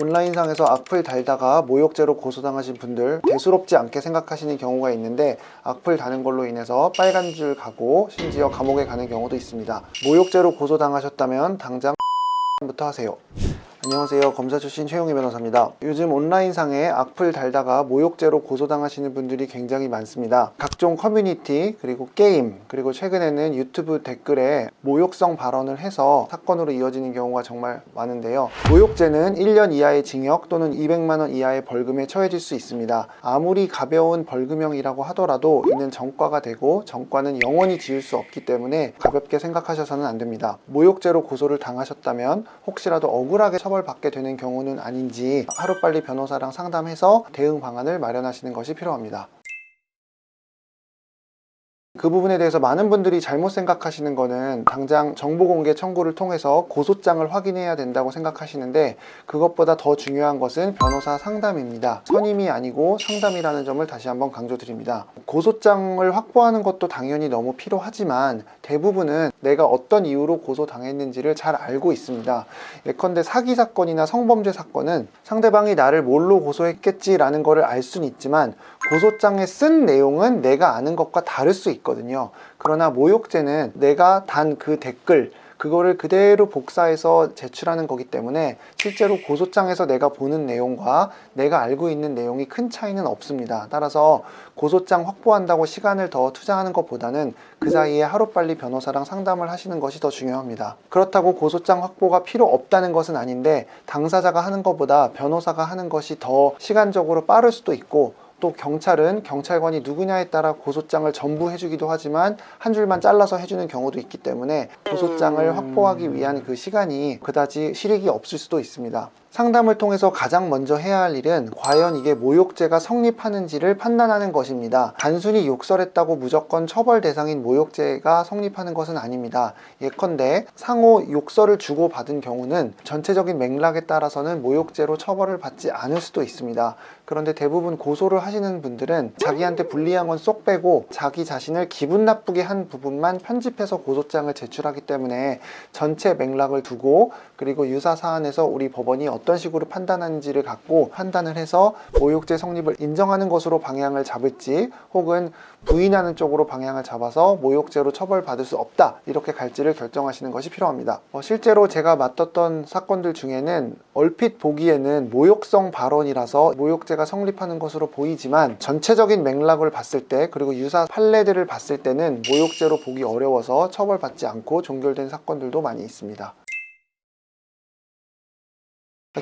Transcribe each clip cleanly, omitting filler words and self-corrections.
온라인상에서 악플 달다가 모욕죄로 고소당하신 분들 대수롭지 않게 생각하시는 경우가 있는데 악플 다는 걸로 인해서 빨간 줄 가고 심지어 감옥에 가는 경우도 있습니다. 모욕죄로 고소당하셨다면 당장 부터 하세요. 안녕하세요. 검사 출신 최용희 변호사입니다. 요즘 온라인상에 악플 달다가 모욕죄로 고소당하시는 분들이 굉장히 많습니다. 각종 커뮤니티, 그리고 게임, 그리고 최근에는 유튜브 댓글에 모욕성 발언을 해서 사건으로 이어지는 경우가 정말 많은데요. 모욕죄는 1년 이하의 징역 또는 200만 원 이하의 벌금에 처해질 수 있습니다. 아무리 가벼운 벌금형이라고 하더라도 이는 전과가 되고 전과는 영원히 지울 수 없기 때문에 가볍게 생각하셔서는 안 됩니다. 모욕죄로 고소를 당하셨다면 혹시라도 억울하게 처벌받게 되는 경우는 아닌지 하루빨리 변호사랑 상담해서 대응 방안을 마련하시는 것이 필요합니다. 그 부분에 대해서 많은 분들이 잘못 생각하시는 거는 당장 정보공개 청구를 통해서 고소장을 확인해야 된다고 생각하시는데 그것보다 더 중요한 것은 변호사 상담입니다. 선임이 아니고 상담이라는 점을 다시 한번 강조드립니다. 고소장을 확보하는 것도 당연히 너무 필요하지만 대부분은 내가 어떤 이유로 고소당했는지를 잘 알고 있습니다. 예컨대 사기 사건이나 성범죄 사건은 상대방이 나를 뭘로 고소했겠지라는 거를 알 수는 있지만 고소장에 쓴 내용은 내가 아는 것과 다를 수 있거든요. 그러나 모욕죄는 내가 단 그 댓글 그거를 그대로 복사해서 제출하는 거기 때문에 실제로 고소장에서 내가 보는 내용과 내가 알고 있는 내용이 큰 차이는 없습니다. 따라서 고소장 확보한다고 시간을 더 투자하는 것보다는 그 사이에 하루빨리 변호사랑 상담을 하시는 것이 더 중요합니다. 그렇다고 고소장 확보가 필요 없다는 것은 아닌데 당사자가 하는 것보다 변호사가 하는 것이 더 시간적으로 빠를 수도 있고 또 경찰은 경찰관이 누구냐에 따라 고소장을 전부 해주기도 하지만 한 줄만 잘라서 해주는 경우도 있기 때문에 고소장을 확보하기 위한 그 시간이 그다지 실익이 없을 수도 있습니다. 상담을 통해서 가장 먼저 해야 할 일은 과연 이게 모욕죄가 성립하는지를 판단하는 것입니다. 단순히 욕설했다고 무조건 처벌 대상인 모욕죄가 성립하는 것은 아닙니다. 예컨대 상호 욕설을 주고받은 경우는 전체적인 맥락에 따라서는 모욕죄로 처벌을 받지 않을 수도 있습니다. 그런데 대부분 고소를 하시는 분들은 자기한테 불리한 건 쏙 빼고 자기 자신을 기분 나쁘게 한 부분만 편집해서 고소장을 제출하기 때문에 전체 맥락을 두고 그리고 유사 사안에서 우리 법원이 어떤 식으로 판단하는지를 갖고 판단을 해서 모욕죄 성립을 인정하는 것으로 방향을 잡을지 혹은 부인하는 쪽으로 방향을 잡아서 모욕죄로 처벌받을 수 없다 이렇게 갈지를 결정하시는 것이 필요합니다. 실제로 제가 맡았던 사건들 중에는 얼핏 보기에는 모욕성 발언이라서 모욕죄가 성립하는 것으로 보이지만 전체적인 맥락을 봤을 때 그리고 유사 판례들을 봤을 때는 모욕죄로 보기 어려워서 처벌받지 않고 종결된 사건들도 많이 있습니다.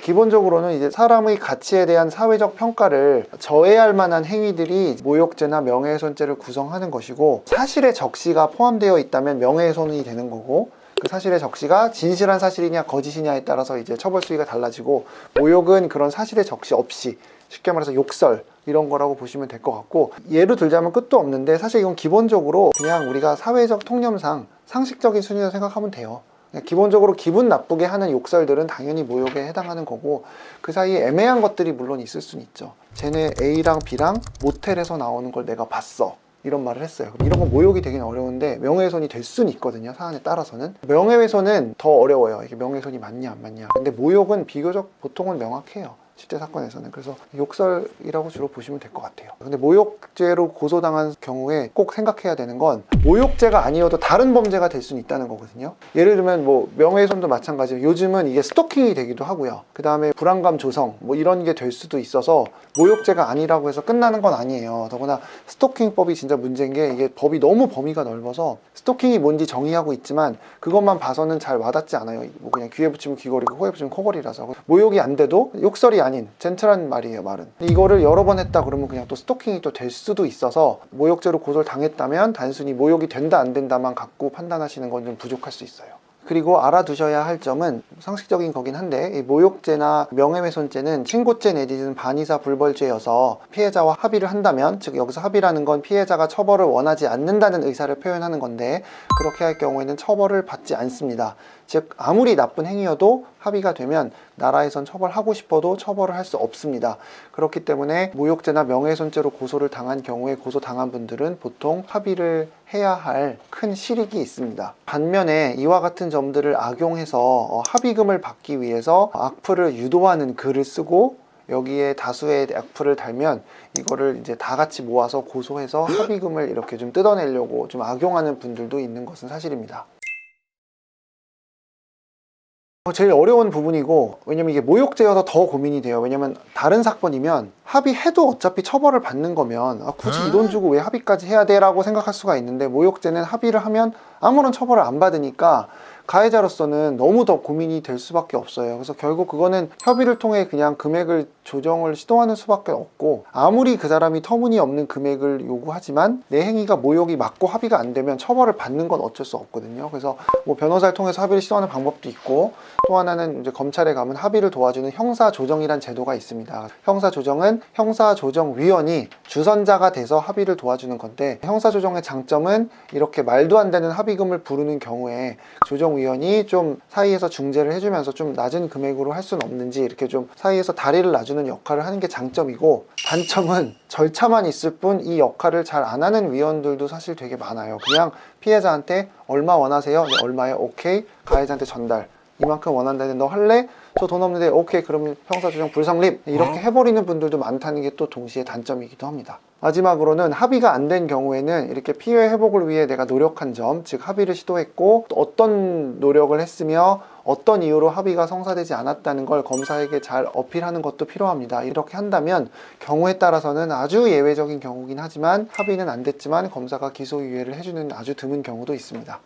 기본적으로는 이제 사람의 가치에 대한 사회적 평가를 저해할 만한 행위들이 모욕죄나 명예훼손죄를 구성하는 것이고 사실의 적시가 포함되어 있다면 명예훼손이 되는 거고 그 사실의 적시가 진실한 사실이냐 거짓이냐에 따라서 이제 처벌 수위가 달라지고 모욕은 그런 사실의 적시 없이 쉽게 말해서 욕설 이런 거라고 보시면 될 것 같고 예를 들자면 끝도 없는데 사실 이건 기본적으로 그냥 우리가 사회적 통념상 상식적인 순위로 생각하면 돼요. 기본적으로 기분 나쁘게 하는 욕설들은 당연히 모욕에 해당하는 거고 그 사이에 애매한 것들이 물론 있을 수는 있죠. 쟤네 A랑 B랑 모텔에서 나오는 걸 내가 봤어 이런 말을 했어요. 이런 건 모욕이 되긴 어려운데 명예훼손이 될 수는 있거든요. 사안에 따라서는 명예훼손은 더 어려워요. 이게 명예훼손이 맞냐 안 맞냐. 근데 모욕은 비교적 보통은 명확해요. 실제 사건에서는. 그래서 욕설이라고 주로 보시면 될 것 같아요. 근데 모욕죄로 고소당한 경우에 꼭 생각해야 되는 건 모욕죄가 아니어도 다른 범죄가 될 수는 있다는 거거든요. 예를 들면 뭐 명예훼손도 마찬가지예요. 요즘은 이게 스토킹이 되기도 하고요. 그 다음에 불안감 조성 뭐 이런 게 될 수도 있어서 모욕죄가 아니라고 해서 끝나는 건 아니에요. 더구나 스토킹법이 진짜 문제인 게 이게 법이 너무 범위가 넓어서 스토킹이 뭔지 정의하고 있지만 그것만 봐서는 잘 와닿지 않아요. 뭐 그냥 귀에 붙이면 귀걸이고 코에 붙이면 코걸이라서 모욕이 안 돼도 욕설이 아닌 젠틀한 말이에요. 말은 이거를 여러 번 했다 그러면 그냥 또 스토킹이 또 될 수도 있어서 모욕죄로 고소를 당했다면 단순히 모욕이 된다 안 된다만 갖고 판단하시는 건 좀 부족할 수 있어요. 그리고 알아두셔야 할 점은 상식적인 거긴 한데 이 모욕죄나 명예훼손죄는 친고죄 내지는 반의사 불벌죄여서 피해자와 합의를 한다면 즉 여기서 합의라는 건 피해자가 처벌을 원하지 않는다는 의사를 표현하는 건데 그렇게 할 경우에는 처벌을 받지 않습니다. 즉 아무리 나쁜 행위여도 합의가 되면 나라에선 처벌하고 싶어도 처벌을 할 수 없습니다. 그렇기 때문에 모욕죄나 명예훼손죄로 고소를 당한 경우에 고소당한 분들은 보통 합의를 해야 할 큰 실익이 있습니다. 반면에 이와 같은 점들을 악용해서 합의금을 받기 위해서 악플을 유도하는 글을 쓰고 여기에 다수의 악플을 달면 이거를 이제 다 같이 모아서 고소해서 합의금을 이렇게 좀 뜯어내려고 좀 악용하는 분들도 있는 것은 사실입니다. 제일 어려운 부분이고, 왜냐면 이게 모욕죄여서 더 고민이 돼요. 왜냐면 다른 사건이면 합의해도 어차피 처벌을 받는 거면 굳이 이 돈 주고 왜 합의까지 해야 돼? 라고 생각할 수가 있는데, 모욕죄는 합의를 하면 아무런 처벌을 안 받으니까 가해자로서는 너무 더 고민이 될 수밖에 없어요. 그래서 결국 그거는 협의를 통해 그냥 금액을 조정을 시도하는 수밖에 없고, 아무리 그 사람이 터무니없는 금액을 요구하지만 내 행위가 모욕이 맞고 합의가 안 되면 처벌을 받는 건 어쩔 수 없거든요. 그래서 뭐 변호사를 통해서 합의를 시도하는 방법도 있고, 또 하나는 이제 검찰에 가면 합의를 도와주는 형사조정이란 제도가 있습니다. 형사조정은 형사조정위원이 주선자가 돼서 합의를 도와주는 건데, 형사조정의 장점은 이렇게 말도 안 되는 합의금을 부르는 경우에 조정위원이 좀 사이에서 중재를 해주면서 좀 낮은 금액으로 할 수는 없는지 이렇게 좀 사이에서 다리를 놔주는 역할을 하는 게 장점이고, 단점은 절차만 있을 뿐 이 역할을 잘 안 하는 위원들도 사실 되게 많아요. 그냥 피해자한테 얼마 원하세요? 네, 얼마요? 오케이. 가해자한테 전달. 이만큼 원한다는데 너 할래? 저 돈 없는데 오케이, 그러면 형사조정 불성립, 이렇게 해버리는 분들도 많다는 게 또 동시에 단점이기도 합니다. 마지막으로는 합의가 안 된 경우에는 이렇게 피해 회복을 위해 내가 노력한 점, 즉 합의를 시도했고 또 어떤 노력을 했으며 어떤 이유로 합의가 성사되지 않았다는 걸 검사에게 잘 어필하는 것도 필요합니다. 이렇게 한다면 경우에 따라서는 아주 예외적인 경우긴 하지만 합의는 안 됐지만 검사가 기소유예를 해주는 아주 드문 경우도 있습니다.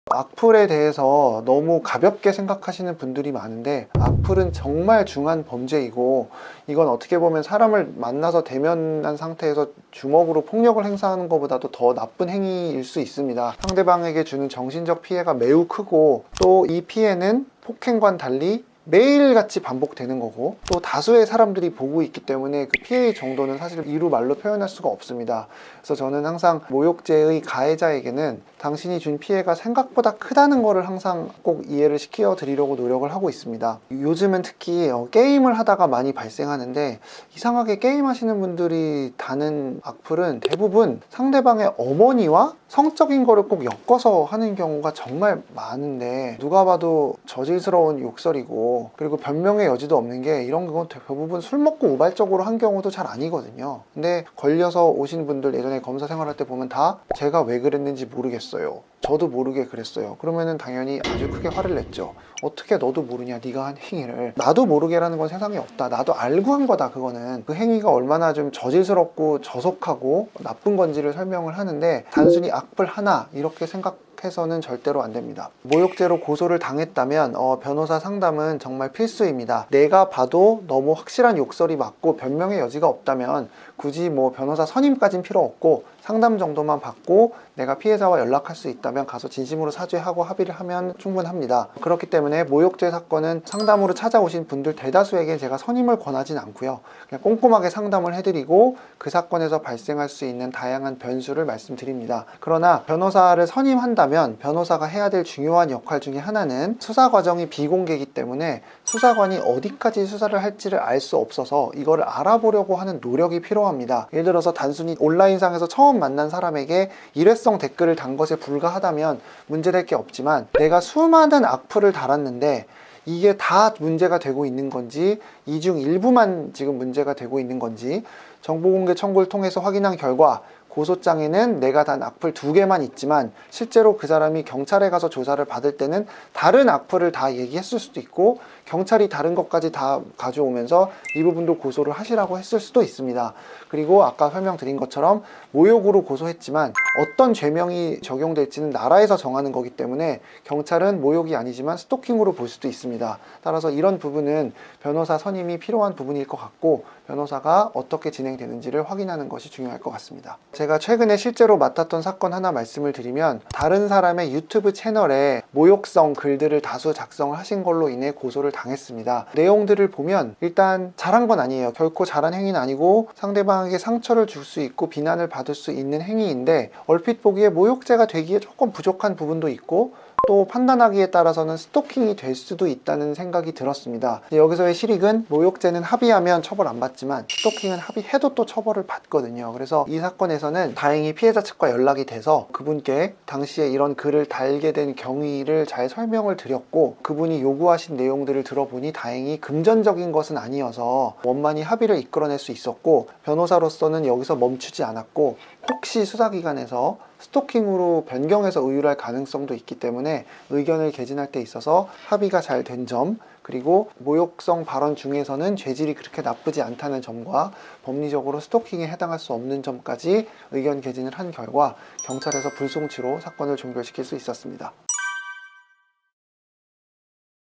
악플에 대해서 너무 가볍게 생각하시는 분들이 많은데, 악플은 정말 중한 범죄이고, 이건 어떻게 보면 사람을 만나서 대면한 상태에서 주먹으로 폭력을 행사하는 것보다도 더 나쁜 행위일 수 있습니다. 상대방에게 주는 정신적 피해가 매우 크고, 또 이 피해는 폭행과는 달리 매일같이 반복되는 거고, 또 다수의 사람들이 보고 있기 때문에 그 피해의 정도는 사실 이루 말로 표현할 수가 없습니다. 그래서 저는 항상 모욕죄의 가해자에게는 당신이 준 피해가 생각보다 크다는 거를 항상 꼭 이해를 시켜 드리려고 노력을 하고 있습니다. 요즘은 특히 게임을 하다가 많이 발생하는데, 이상하게 게임하시는 분들이 다는 악플은 대부분 상대방의 어머니와 성적인 거를 꼭 엮어서 하는 경우가 정말 많은데, 누가 봐도 저질스러운 욕설이고, 그리고 변명의 여지도 없는 게, 이런 건 대부분 술 먹고 우발적으로 한 경우도 잘 아니거든요. 근데 걸려서 오신 분들 예전에 검사 생활할 때 보면 다 제가 왜 그랬는지 모르겠어요, 저도 모르게 그랬어요, 그러면은 당연히 아주 크게 화를 냈죠. 어떻게 너도 모르냐, 네가 한 행위를. 나도 모르게라는 건 세상에 없다, 나도 알고 한 거다. 그거는 그 행위가 얼마나 좀 저질스럽고 저속하고 나쁜 건지를 설명을 하는데, 단순히 악플 하나 이렇게 생각해서는 절대로 안 됩니다. 모욕죄로 고소를 당했다면 변호사 상담은 정말 필수입니다. 내가 봐도 너무 확실한 욕설이 맞고 변명의 여지가 없다면 굳이 뭐 변호사 선임까지는 필요 없고, 상담 정도만 받고 내가 피해자와 연락할 수 있다면 가서 진심으로 사죄하고 합의를 하면 충분합니다. 그렇기 때문에 모욕죄 사건은 상담으로 찾아오신 분들 대다수에게 제가 선임을 권하진 않고요, 그냥 꼼꼼하게 상담을 해드리고 그 사건에서 발생할 수 있는 다양한 변수를 말씀드립니다. 그러나 변호사를 선임한다면 변호사가 해야 될 중요한 역할 중에 하나는 수사 과정이 비공개이기 때문에 수사관이 어디까지 수사를 할지를 알 수 없어서 이거를 알아보려고 하는 노력이 필요합니다. 예를 들어서 단순히 온라인상에서 처음 만난 사람에게 일회성 댓글을 단 것에 불과하다면 문제될 게 없지만, 내가 수많은 악플을 달았는데 이게 다 문제가 되고 있는 건지, 이 중 일부만 지금 문제가 되고 있는 건지, 정보공개 청구를 통해서 확인한 결과 고소장에는 내가 단 악플 2개만 있지만 실제로 그 사람이 경찰에 가서 조사를 받을 때는 다른 악플을 다 얘기했을 수도 있고, 경찰이 다른 것까지 다 가져오면서 이 부분도 고소를 하시라고 했을 수도 있습니다. 그리고 아까 설명드린 것처럼 모욕으로 고소했지만 어떤 죄명이 적용될지는 나라에서 정하는 거기 때문에 경찰은 모욕이 아니지만 스토킹으로 볼 수도 있습니다. 따라서 이런 부분은 변호사 선임이 필요한 부분일 것 같고, 변호사가 어떻게 진행되는지를 확인하는 것이 중요할 것 같습니다. 제가 최근에 실제로 맡았던 사건 하나 말씀을 드리면, 다른 사람의 유튜브 채널에 모욕성 글들을 다수 작성을 하신 걸로 인해 고소를 당했습니다. 내용들을 보면 일단 잘한 건 아니에요. 결코 잘한 행위는 아니고 상대방에게 상처를 줄 수 있고 비난을 받을 수 있는 행위인데, 얼핏 보기에 모욕죄가 되기에 조금 부족한 부분도 있고, 또 판단하기에 따라서는 스토킹이 될 수도 있다는 생각이 들었습니다. 여기서의 실익은, 모욕죄는 합의하면 처벌 안 받지만 스토킹은 합의해도 또 처벌을 받거든요. 그래서 이 사건에서는 다행히 피해자 측과 연락이 돼서 그분께 당시에 이런 글을 달게 된 경위를 잘 설명을 드렸고, 그분이 요구하신 내용들을 들어보니 다행히 금전적인 것은 아니어서 원만히 합의를 이끌어낼 수 있었고, 변호사로서는 여기서 멈추지 않았고, 혹시 수사기관에서 스토킹으로 변경해서 의율할 가능성도 있기 때문에 의견을 개진할 때 있어서 합의가 잘 된 점, 그리고 모욕성 발언 중에서는 죄질이 그렇게 나쁘지 않다는 점과 법리적으로 스토킹에 해당할 수 없는 점까지 의견 개진을 한 결과 경찰에서 불송치로 사건을 종결시킬 수 있었습니다.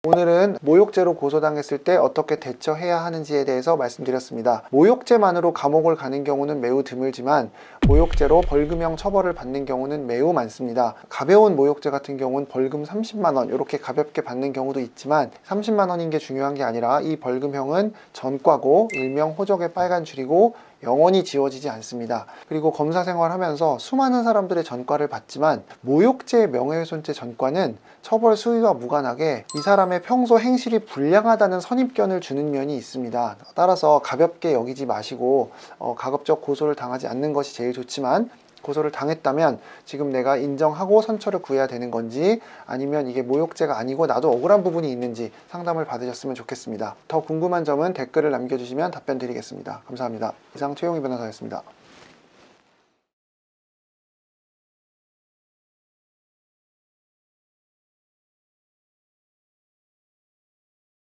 오늘은 모욕죄로 고소당했을 때 어떻게 대처해야 하는지에 대해서 말씀드렸습니다. 모욕죄만으로 감옥을 가는 경우는 매우 드물지만 모욕죄로 벌금형 처벌을 받는 경우는 매우 많습니다. 가벼운 모욕죄 같은 경우는 벌금 30만 원 이렇게 가볍게 받는 경우도 있지만, 30만 원인 게 중요한 게 아니라 이 벌금형은 전과고 일명 호적의 빨간 줄이고 영원히 지워지지 않습니다. 그리고 검사 생활하면서 수많은 사람들의 전과를 받지만, 모욕죄, 명예훼손죄 전과는 처벌 수위와 무관하게 이 사람의 평소 행실이 불량하다는 선입견을 주는 면이 있습니다. 따라서 가볍게 여기지 마시고 가급적 고소를 당하지 않는 것이 제일 좋지만, 고소를 당했다면 지금 내가 인정하고 선처를 구해야 되는 건지, 아니면 이게 모욕죄가 아니고 나도 억울한 부분이 있는지 상담을 받으셨으면 좋겠습니다. 더 궁금한 점은 댓글을 남겨주시면 답변 드리겠습니다. 감사합니다. 이상 최용희 변호사였습니다.